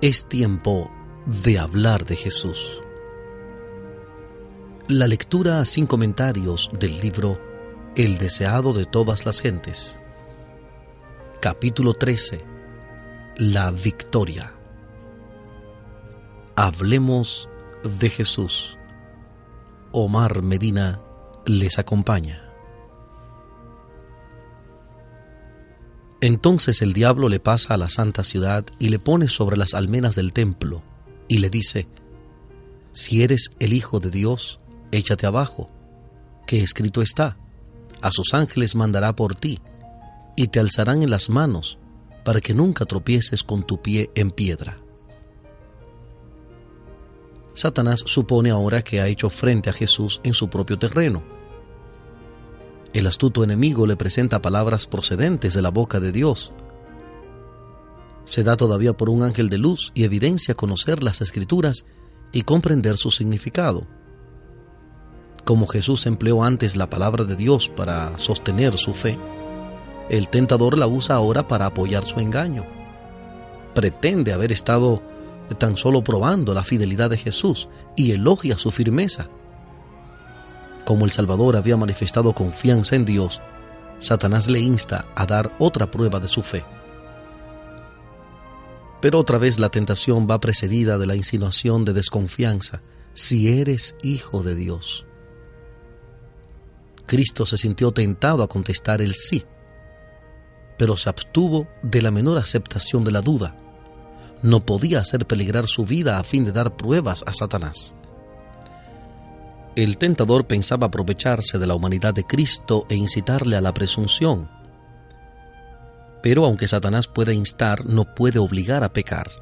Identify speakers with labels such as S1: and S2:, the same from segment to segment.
S1: Es tiempo de hablar de Jesús. La lectura sin comentarios del libro El deseado de todas las gentes. Capítulo 13. La victoria. Hablemos de Jesús. Omar Medina les acompaña. Entonces el diablo le pasa a la santa ciudad y le pone sobre las almenas del templo y le dice: si eres el Hijo de Dios, échate abajo, que escrito está: a sus ángeles mandará por ti, y te alzarán en las manos, para que nunca tropieces con tu pie en piedra. Satanás supone ahora que ha hecho frente a Jesús en su propio terreno. El astuto enemigo le presenta palabras procedentes de la boca de Dios. Se da todavía por un ángel de luz y evidencia conocer las Escrituras y comprender su significado. Como Jesús empleó antes la palabra de Dios para sostener su fe, el tentador la usa ahora para apoyar su engaño. Pretende haber estado tan solo probando la fidelidad de Jesús y elogia su firmeza. Como el Salvador había manifestado confianza en Dios, Satanás le insta a dar otra prueba de su fe. Pero otra vez la tentación va precedida de la insinuación de desconfianza: si eres Hijo de Dios. Cristo se sintió tentado a contestar el sí, pero se abstuvo de la menor aceptación de la duda. No podía hacer peligrar su vida a fin de dar pruebas a Satanás. El tentador pensaba aprovecharse de la humanidad de Cristo e incitarle a la presunción. Pero aunque Satanás puede instar, no puede obligar a pecar.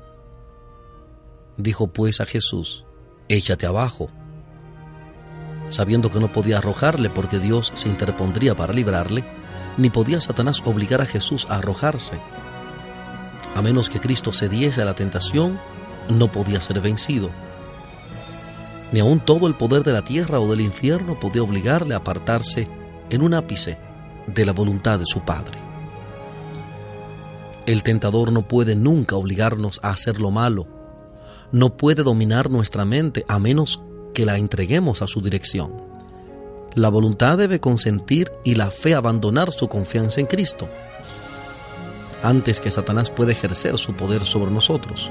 S1: Dijo pues a Jesús: échate abajo, sabiendo que no podía arrojarle porque Dios se interpondría para librarle, ni podía Satanás obligar a Jesús a arrojarse. A menos que Cristo cediese a la tentación, no podía ser vencido. Ni aun todo el poder de la tierra o del infierno podía obligarle a apartarse en un ápice de la voluntad de su Padre. El tentador no puede nunca obligarnos a hacer lo malo. No puede dominar nuestra mente a menos que la entreguemos a su dirección. La voluntad debe consentir y la fe abandonar su confianza en Cristo, antes que Satanás pueda ejercer su poder sobre nosotros.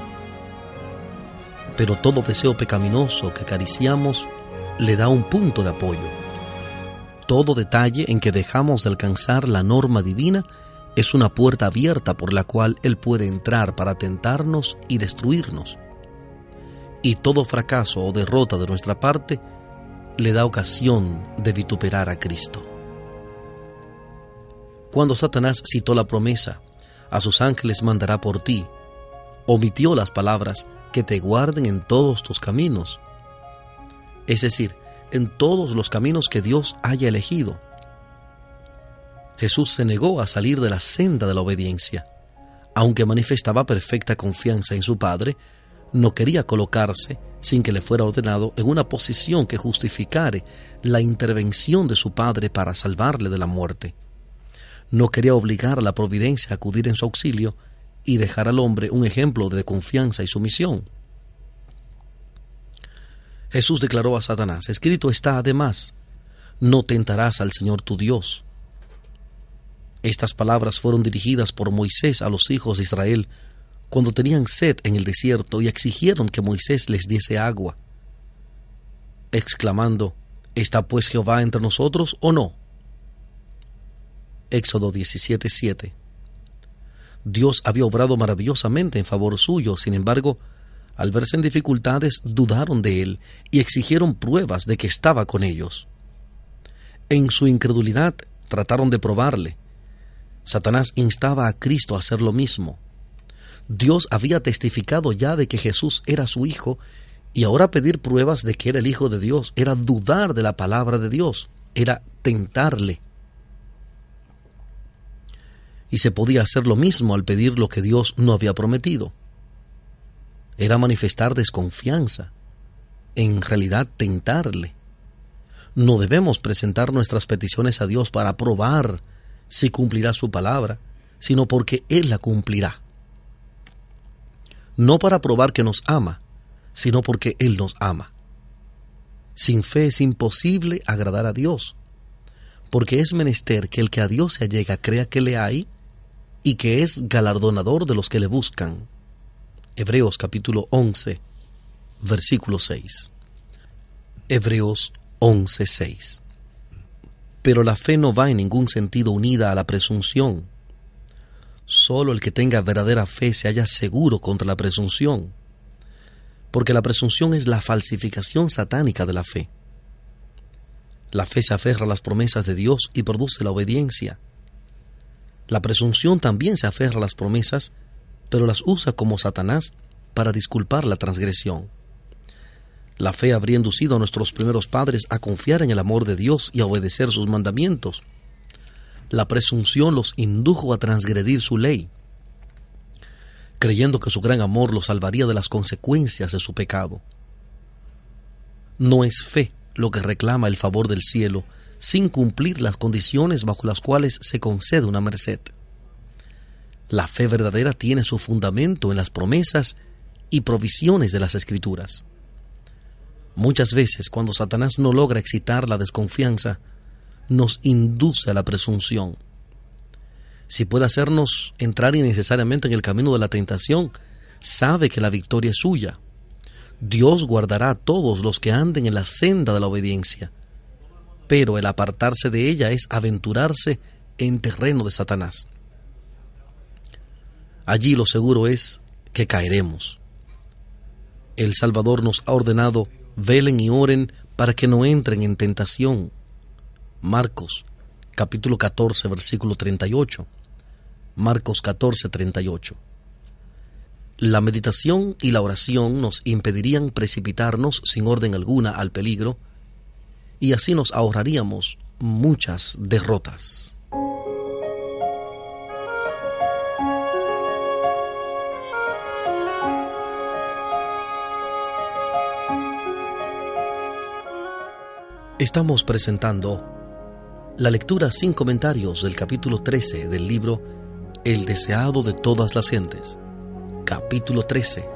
S1: Pero todo deseo pecaminoso que acariciamos le da un punto de apoyo. Todo detalle en que dejamos de alcanzar la norma divina es una puerta abierta por la cual Él puede entrar para tentarnos y destruirnos. Y todo fracaso o derrota de nuestra parte le da ocasión de vituperar a Cristo. Cuando Satanás citó la promesa: a sus ángeles mandará por ti, omitió las palabras: que te guarden en todos tus caminos, es decir, en todos los caminos que Dios haya elegido. Jesús se negó a salir de la senda de la obediencia. Aunque manifestaba perfecta confianza en su Padre, no quería colocarse, sin que le fuera ordenado, en una posición que justificare la intervención de su Padre para salvarle de la muerte. No quería obligar a la providencia a acudir en su auxilio y dejar al hombre un ejemplo de confianza y sumisión. Jesús declaró a Satanás: escrito está además, no tentarás al Señor tu Dios. Estas palabras fueron dirigidas por Moisés a los hijos de Israel cuando tenían sed en el desierto y exigieron que Moisés les diese agua, exclamando: ¿está pues Jehová entre nosotros o no? Éxodo 17:7. Dios había obrado maravillosamente en favor suyo. Sin embargo, al verse en dificultades, dudaron de Él y exigieron pruebas de que estaba con ellos. En su incredulidad trataron de probarle. Satanás instaba a Cristo a hacer lo mismo. Dios había testificado ya de que Jesús era su Hijo, y ahora pedir pruebas de que era el Hijo de Dios era dudar de la palabra de Dios, era tentarle. Y se podía hacer lo mismo al pedir lo que Dios no había prometido. Era manifestar desconfianza, en realidad tentarle. No debemos presentar nuestras peticiones a Dios para probar si cumplirá su palabra, sino porque Él la cumplirá. no para probar que nos ama, sino porque Él nos ama. Sin fe es imposible agradar a Dios, porque es menester que el que a Dios se allega crea que le hay y que es galardonador de los que le buscan. Hebreos capítulo 11, versículo 6. Hebreos 11, 6. Pero la fe no va en ningún sentido unida a la presunción. Solo el que tenga verdadera fe se halla seguro contra la presunción, porque la presunción es la falsificación satánica de la fe. La fe se aferra a las promesas de Dios y produce la obediencia. La presunción también se aferra a las promesas, pero las usa como Satanás para disculpar la transgresión. La fe habría inducido a nuestros primeros padres a confiar en el amor de Dios y a obedecer sus mandamientos. La presunción los indujo a transgredir su ley, creyendo que su gran amor los salvaría de las consecuencias de su pecado. No es fe lo que reclama el favor del cielo sin cumplir las condiciones bajo las cuales se concede una merced. La fe verdadera tiene su fundamento en las promesas y provisiones de las Escrituras. Muchas veces, cuando Satanás no logra excitar la desconfianza, nos induce a la presunción. Si puede hacernos entrar innecesariamente en el camino de la tentación, sabe que la victoria es suya. Dios guardará a todos los que anden en la senda de la obediencia, pero el apartarse de ella es aventurarse en terreno de Satanás. Allí lo seguro es que caeremos. El Salvador nos ha ordenado: velen y oren para que no entren en tentación. Marcos, capítulo 14, versículo 38. Marcos 14, 38. La meditación y la oración nos impedirían precipitarnos sin orden alguna al peligro, y así nos ahorraríamos muchas derrotas. Estamos presentando la lectura sin comentarios del capítulo 13 del libro El deseado de todas las gentes. Capítulo 13.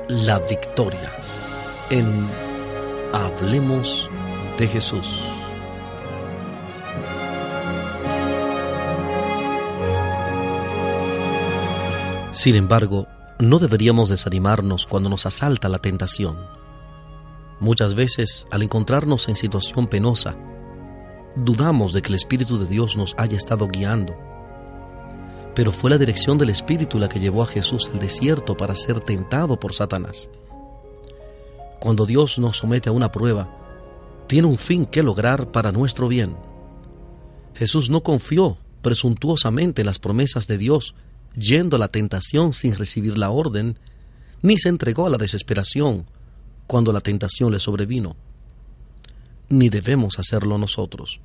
S1: La victoria. En Hablemos de Jesús. Sin embargo, no deberíamos desanimarnos cuando nos asalta la tentación. Muchas veces, al encontrarnos en situación penosa, dudamos de que el Espíritu de Dios nos haya estado guiando. Pero fue la dirección del Espíritu la que llevó a Jesús al desierto para ser tentado por Satanás. Cuando Dios nos somete a una prueba, tiene un fin que lograr para nuestro bien. Jesús no confió presuntuosamente en las promesas de Dios, yendo a la tentación sin recibir la orden, ni se entregó a la desesperación cuando la tentación le sobrevino. Ni debemos hacerlo nosotros.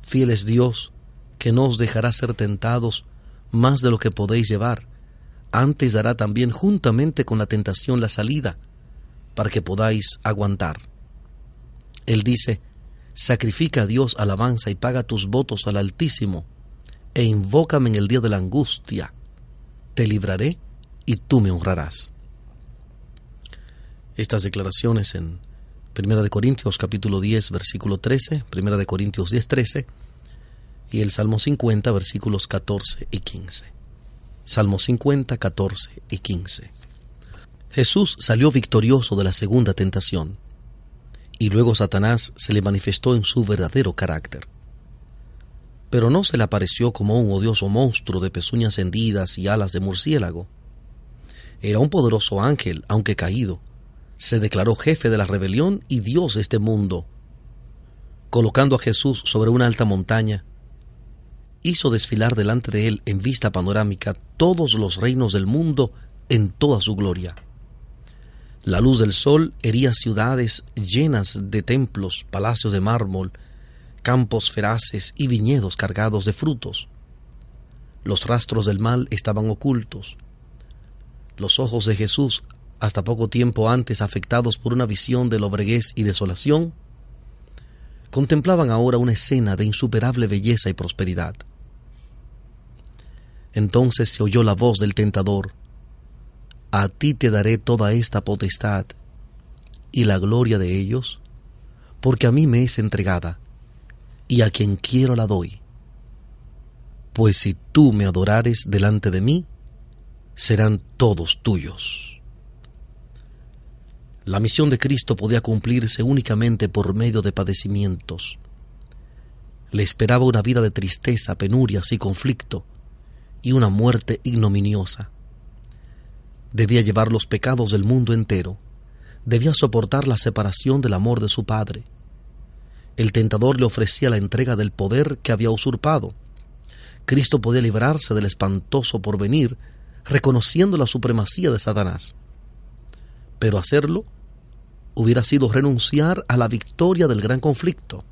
S1: Fiel es Dios, que no os dejará ser tentados más de lo que podéis llevar, antes dará también juntamente con la tentación la salida, para que podáis aguantar. Él dice: sacrifica a Dios alabanza y paga tus votos al Altísimo, e invócame en el día de la angustia. Te libraré y tú me honrarás. Estas declaraciones en 1 Corintios capítulo 10, versículo 13, 1 Corintios 10, 13, y el Salmo 50, versículos 14 y 15. Salmo 50, 14 y 15. Jesús salió victorioso de la segunda tentación, y luego Satanás se le manifestó en su verdadero carácter. Pero no se le apareció como un odioso monstruo de pezuñas hendidas y alas de murciélago. Era un poderoso ángel, aunque caído. Se declaró jefe de la rebelión y Dios de este mundo. Colocando a Jesús sobre una alta montaña, hizo desfilar delante de él en vista panorámica todos los reinos del mundo en toda su gloria. La luz del sol hería ciudades llenas de templos, palacios de mármol, campos feraces y viñedos cargados de frutos. Los rastros del mal estaban ocultos. Los ojos de Jesús, hasta poco tiempo antes afectados por una visión de lobreguez y desolación, contemplaban ahora una escena de insuperable belleza y prosperidad. Entonces se oyó la voz del tentador: a ti te daré toda esta potestad y la gloria de ellos, porque a mí me es entregada, y a quien quiero la doy. Pues si tú me adorares delante de mí, serán todos tuyos. La misión de Cristo podía cumplirse únicamente por medio de padecimientos. Le esperaba una vida de tristeza, penurias y conflicto, y una muerte ignominiosa. Debía llevar los pecados del mundo entero. Debía soportar la separación del amor de su Padre. El tentador le ofrecía la entrega del poder que había usurpado. Cristo podía librarse del espantoso porvenir, reconociendo la supremacía de Satanás. Pero hacerlo hubiera sido renunciar a la victoria del gran conflicto.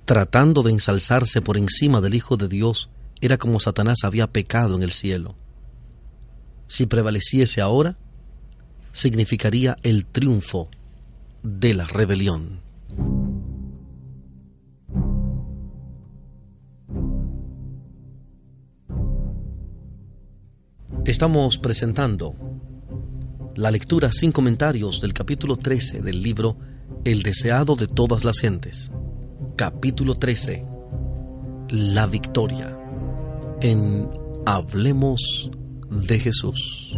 S1: Tratando de ensalzarse por encima del Hijo de Dios, era como Satanás había pecado en el cielo. Si prevaleciese ahora, significaría el triunfo de la rebelión. Estamos presentando la lectura sin comentarios del capítulo 13 del libro El deseado de todas las gentes. Capítulo 13. La victoria. En Hablemos de Jesús.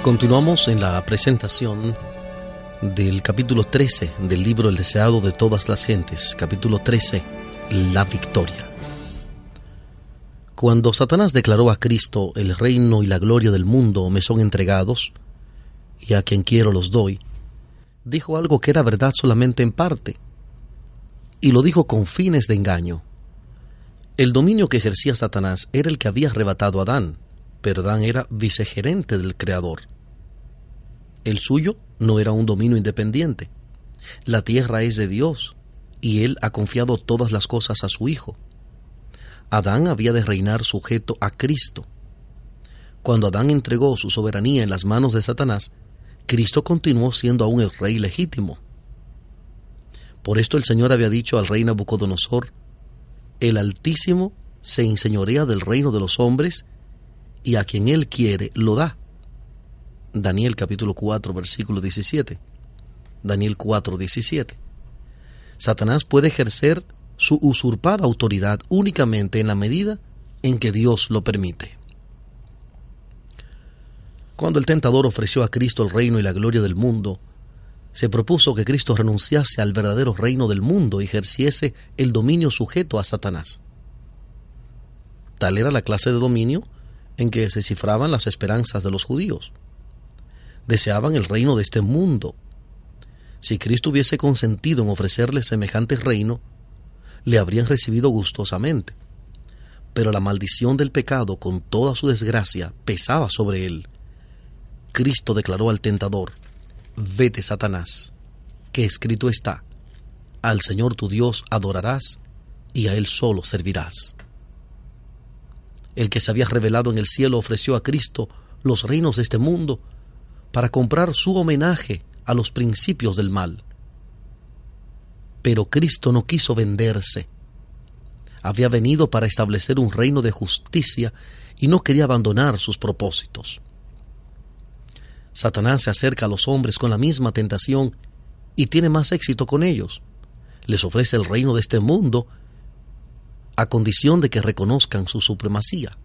S1: Continuamos en la presentación del capítulo 13 del libro El deseado de todas las gentes, capítulo 13, la victoria. Cuando Satanás declaró a Cristo: el reino y la gloria del mundo me son entregados, y a quien quiero los doy, dijo algo que era verdad solamente en parte, y lo dijo con fines de engaño. El dominio que ejercía Satanás era el que había arrebatado a Adán, pero Adán era vicegerente del Creador. El suyo no era un dominio independiente. La tierra es de Dios, y Él ha confiado todas las cosas a su Hijo. Adán había de reinar sujeto a Cristo. Cuando Adán entregó su soberanía en las manos de Satanás, Cristo continuó siendo aún el rey legítimo. Por esto el Señor había dicho al rey Nabucodonosor: el Altísimo se enseñorea del reino de los hombres, y a quien Él quiere lo da. Daniel capítulo 4, versículo 17. Daniel 4, 17. Satanás puede ejercer su usurpada autoridad únicamente en la medida en que Dios lo permite. Cuando el tentador ofreció a Cristo el reino y la gloria del mundo, se propuso que Cristo renunciase al verdadero reino del mundo y ejerciese el dominio sujeto a Satanás. Tal era la clase de dominio en que se cifraban las esperanzas de los judíos. Deseaban el reino de este mundo. Si Cristo hubiese consentido en ofrecerles semejante reino, le habrían recibido gustosamente. Pero la maldición del pecado, con toda su desgracia, pesaba sobre él. Cristo declaró al tentador: vete, Satanás, que escrito está: al Señor tu Dios adorarás, y a Él solo servirás. El que se había revelado en el cielo ofreció a Cristo los reinos de este mundo para comprar su homenaje a los principios del mal. Pero Cristo no quiso venderse. Había venido para establecer un reino de justicia y no quería abandonar sus propósitos. Satanás se acerca a los hombres con la misma tentación y tiene más éxito con ellos. Les ofrece el reino de este mundo a condición de que reconozcan su supremacía.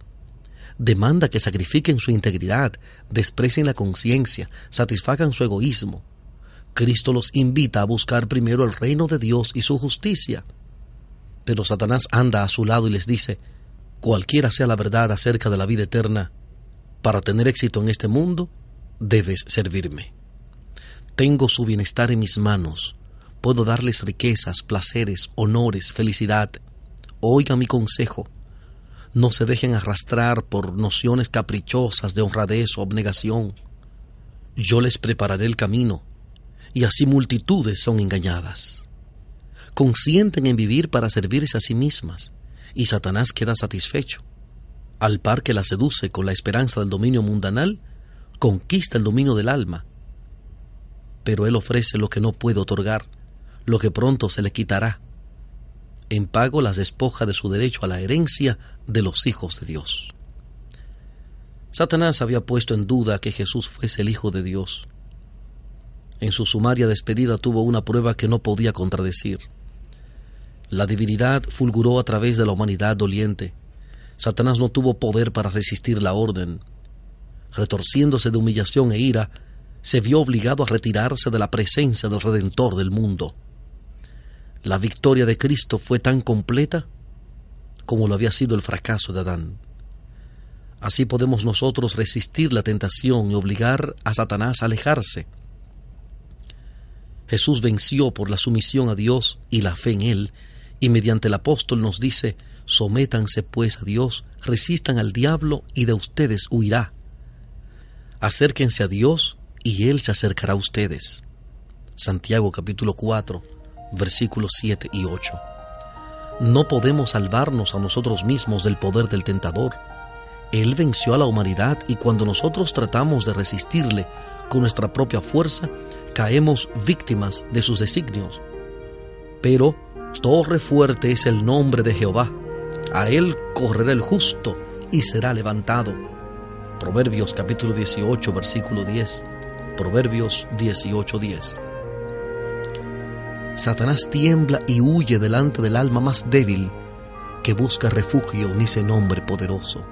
S1: Demanda que sacrifiquen su integridad, desprecien la conciencia, satisfagan su egoísmo. Cristo los invita a buscar primero el reino de Dios y su justicia. Pero Satanás anda a su lado y les dice: cualquiera sea la verdad acerca de la vida eterna, para tener éxito en este mundo, debes servirme. Tengo su bienestar en mis manos. Puedo darles riquezas, placeres, honores, felicidad. Oigan mi consejo. No se dejen arrastrar por nociones caprichosas de honradez o abnegación. Yo les prepararé el camino, y así multitudes son engañadas. Consienten en vivir para servirse a sí mismas, y Satanás queda satisfecho. Al par que la seduce con la esperanza del dominio mundanal, conquista el dominio del alma. Pero él ofrece lo que no puede otorgar, lo que pronto se le quitará. En pago las despoja de su derecho a la herencia de los hijos de Dios. Satanás había puesto en duda que Jesús fuese el Hijo de Dios. En su sumaria despedida tuvo una prueba que no podía contradecir. La divinidad fulguró a través de la humanidad doliente. Satanás no tuvo poder para resistir la orden. Retorciéndose de humillación e ira, se vio obligado a retirarse de la presencia del Redentor del mundo. La victoria de Cristo fue tan completa como lo había sido el fracaso de Adán. Así podemos nosotros resistir la tentación y obligar a Satanás a alejarse. Jesús venció por la sumisión a Dios y la fe en Él, y mediante el apóstol nos dice: sométanse pues a Dios, resistan al diablo y de ustedes huirá. Acérquense a Dios y Él se acercará a ustedes. Santiago capítulo 4, versículos 7 y 8. No podemos salvarnos a nosotros mismos del poder del tentador. Él venció a la humanidad, y cuando nosotros tratamos de resistirle con nuestra propia fuerza, caemos víctimas de sus designios. Pero torre fuerte es el nombre de Jehová. A él correrá el justo y será levantado. Proverbios capítulo 18, versículo 10. Proverbios 18, 10. Satanás tiembla y huye delante del alma más débil que busca refugio en ese nombre poderoso.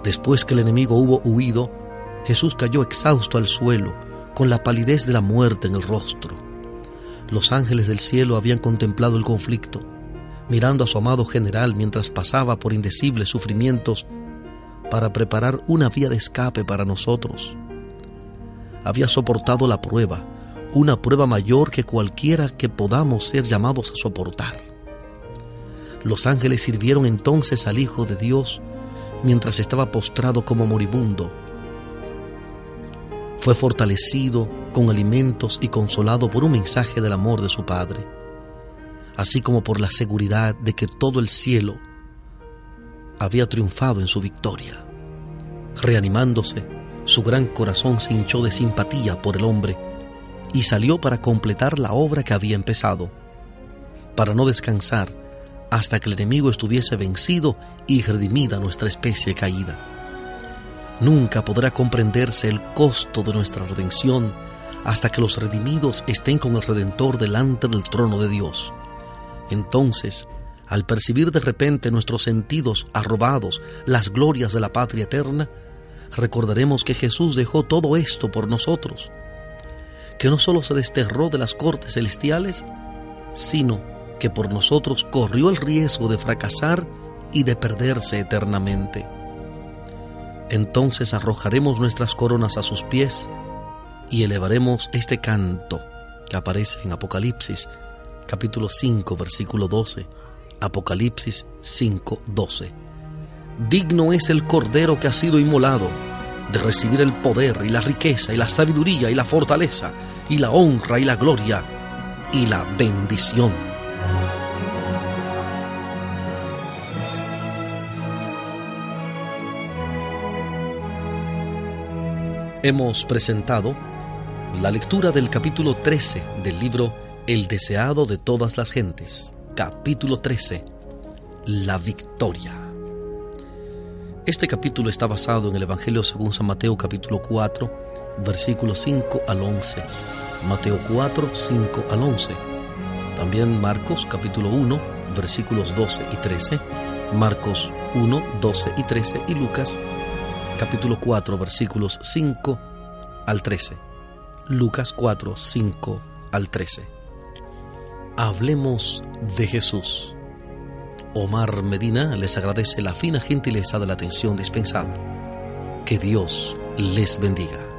S1: Después que el enemigo hubo huido, Jesús cayó exhausto al suelo, con la palidez de la muerte en el rostro. Los ángeles del cielo habían contemplado el conflicto, mirando a su amado general mientras pasaba por indecibles sufrimientos para preparar una vía de escape para nosotros. Había soportado la prueba, una prueba mayor que cualquiera que podamos ser llamados a soportar. Los ángeles sirvieron entonces al Hijo de Dios mientras estaba postrado como moribundo. Fue fortalecido con alimentos y consolado por un mensaje del amor de su Padre, así como por la seguridad de que todo el cielo había triunfado en su victoria. Reanimándose, su gran corazón se hinchó de simpatía por el hombre y salió para completar la obra que había empezado, para no descansar hasta que el enemigo estuviese vencido y redimida nuestra especie caída. Nunca podrá comprenderse el costo de nuestra redención hasta que los redimidos estén con el Redentor delante del trono de Dios. Entonces, al percibir de repente nuestros sentidos arrobados las glorias de la patria eterna, recordaremos que Jesús dejó todo esto por nosotros, que no solo se desterró de las cortes celestiales, sino que por nosotros corrió el riesgo de fracasar y de perderse eternamente. Entonces arrojaremos nuestras coronas a sus pies y elevaremos este canto que aparece en Apocalipsis, capítulo 5, versículo 12. Apocalipsis 5, 12. Digno es el Cordero que ha sido inmolado de recibir el poder y la riqueza y la sabiduría y la fortaleza y la honra y la gloria y la bendición. Hemos presentado la lectura del capítulo 13 del libro El deseado de todas las gentes. Capítulo 13. La victoria. Este capítulo está basado en el Evangelio según San Mateo capítulo 4, versículos 5 al 11. Mateo 4, 5 al 11. También Marcos capítulo 1, versículos 12 y 13. Marcos 1, 12 y 13 y Lucas capítulo 4, versículos 5 al 13. Lucas 4, 5 al 13. Hablemos de Jesús. Omar Medina les agradece la fina gentileza de la atención dispensada. Que Dios les bendiga.